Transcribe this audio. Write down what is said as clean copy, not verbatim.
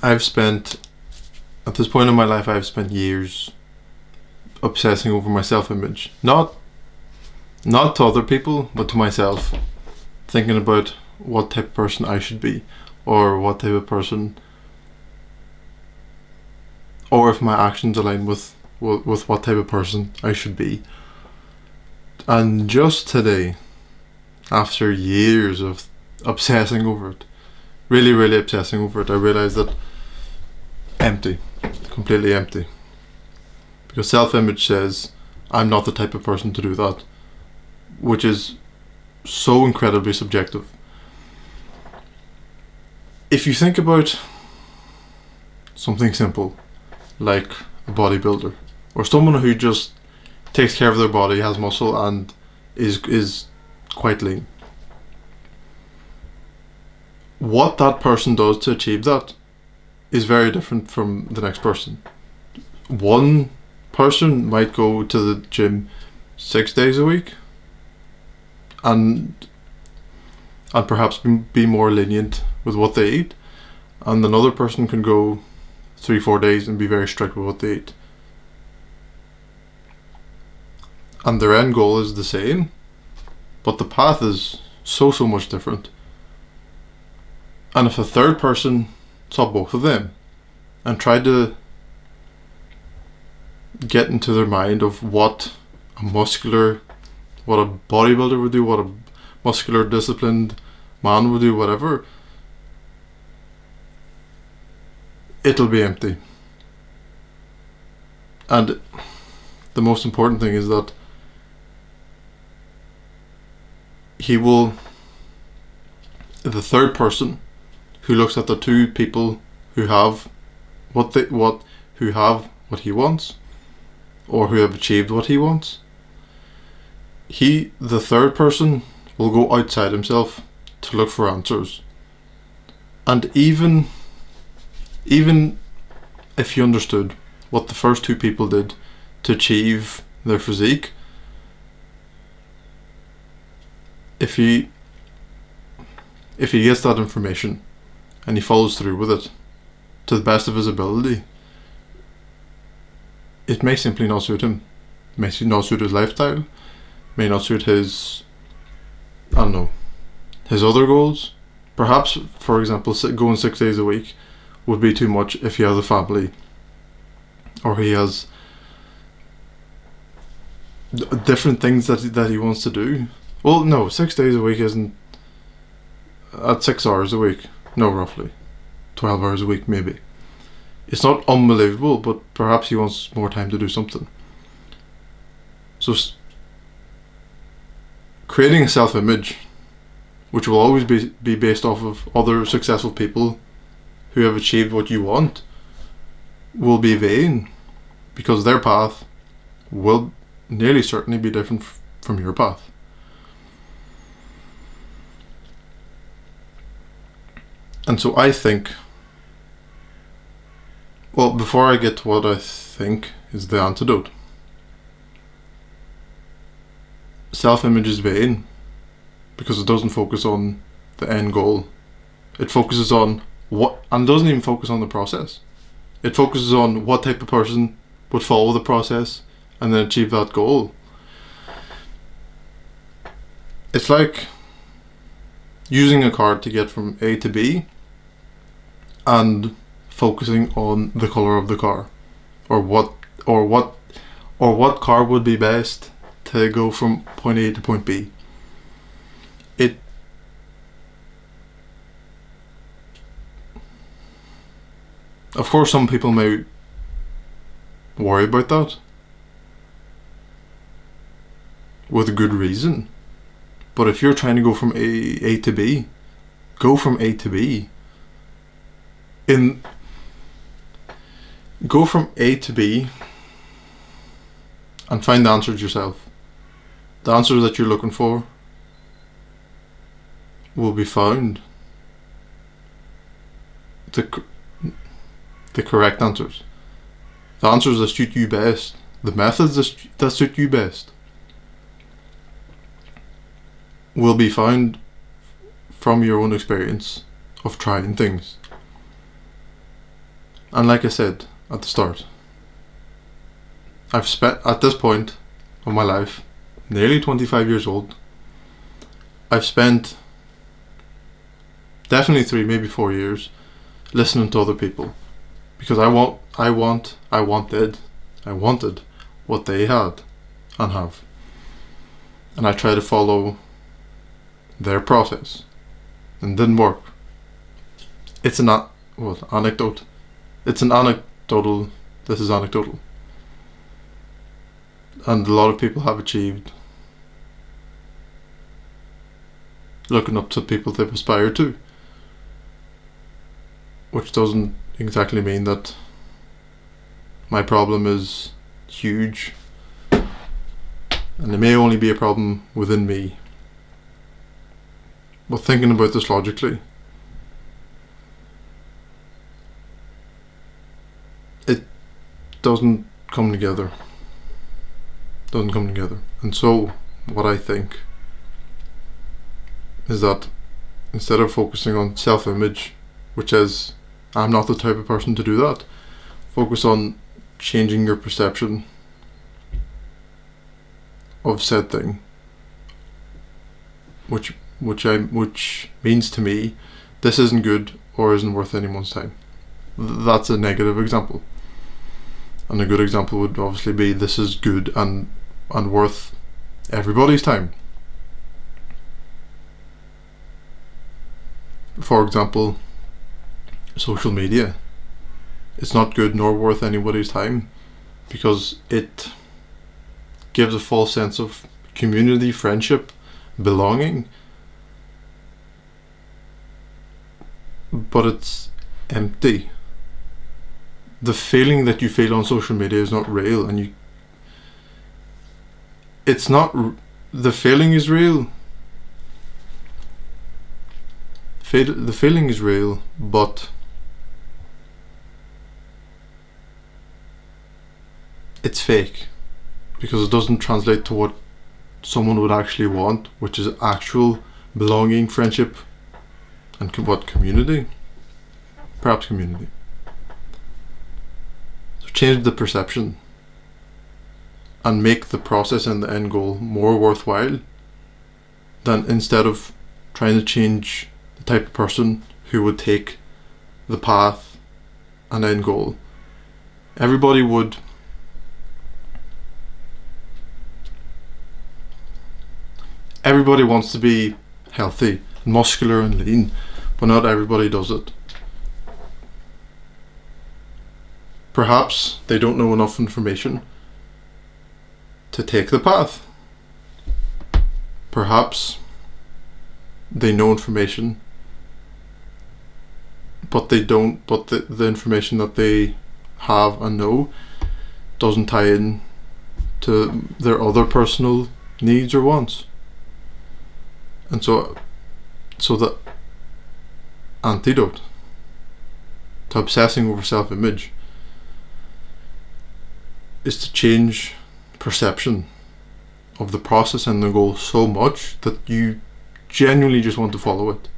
I've spent, at this point in my life, I've spent years obsessing over my self-image. Not to other people, but to myself. Thinking about what type of person I should be, or what type of person, or if my actions align with what type of person I should be. And just today, after years of obsessing over it, really, really obsessing over it, I realised that empty, completely empty. Because self-image says I'm not the type of person to do that, which is so incredibly subjective. If you think about something simple, like a bodybuilder, or someone who just takes care of their body, has muscle, and is quite lean, what that person does to achieve that is very different from the next person. One person might go to the gym 6 days a week and perhaps be more lenient with what they eat, and another person can go 3-4 days and be very strict with what they eat, and their end goal is the same, but the path is so much different. And if a third person saw both of them and tried to get into their mind of what a bodybuilder would do, what a muscular, disciplined man would do, whatever, it'll be empty. And the most important thing is that the third person who looks at the two people who have what he wants, or who have achieved what he wants, the third person will go outside himself to look for answers. And even if he understood what the first two people did to achieve their physique, if he gets that information and he follows through with it to the best of his ability, it may simply not suit him. It may not suit his lifestyle, may not suit his other goals. Perhaps, for example, going 6 days a week would be too much if he has a family, or he has different things that he wants to do. Well, no, 6 days a week isn't at 6 hours a week. No, roughly 12 hours a week, maybe. It's not unbelievable, but perhaps he wants more time to do something. So creating a self-image, which will always be based off of other successful people who have achieved what you want, will be vain, because their path will nearly certainly be different from your path. And so I think, well, before I get to what I think is the antidote, self-image is vain because it doesn't focus on the end goal. It focuses on and doesn't even focus on the process. It focuses on what type of person would follow the process and then achieve that goal. It's like using a car to get from A to B and focusing on the color of the car, or what car would be best to go from point A to point B. Of course, some people may worry about that with good reason, but if you're trying to go from A to B, go from A to B. Go from A to B and find the answers yourself. The answers that you're looking for will be found. The correct answers. The answers that suit you best. The methods that suit you best will be found from your own experience of trying things. And like I said at the start, I've spent, at this point of my life, nearly 25 years old, I've spent definitely 3, maybe 4 years listening to other people, because I wanted what they had and have, and I try to follow their process, and didn't work. It's an anecdote. It's an anecdotal. This is anecdotal, and a lot of people have achieved looking up to people they've aspired to, which doesn't exactly mean that my problem is huge, and it may only be a problem within me. But thinking about this logically, it doesn't come together. And so what I think is that instead of focusing on self-image, which is, I'm not the type of person to do that, focus on changing your perception of said thing, which means to me, this isn't good or isn't worth anyone's time. That's a negative example. And a good example would obviously be, this is good and worth everybody's time. For example, social media. It's not good nor worth anybody's time, because it gives a false sense of community, friendship, belonging, but it's empty. The feeling that you feel on social media is not real, and the feeling is real. The feeling is real, but it's fake, because it doesn't translate to what someone would actually want, which is actual belonging, friendship, and community. Perhaps community. So change the perception and make the process and the end goal more worthwhile, than instead of trying to change the type of person who would take the path and end goal. Everybody wants to be healthy, muscular and lean, but not everybody does it. Perhaps they don't know enough information to take the path. Perhaps they know information, but the information that they have and know doesn't tie in to their other personal needs or wants. And so the antidote to obsessing over self-image is to change perception of the process and the goal so much that you genuinely just want to follow it.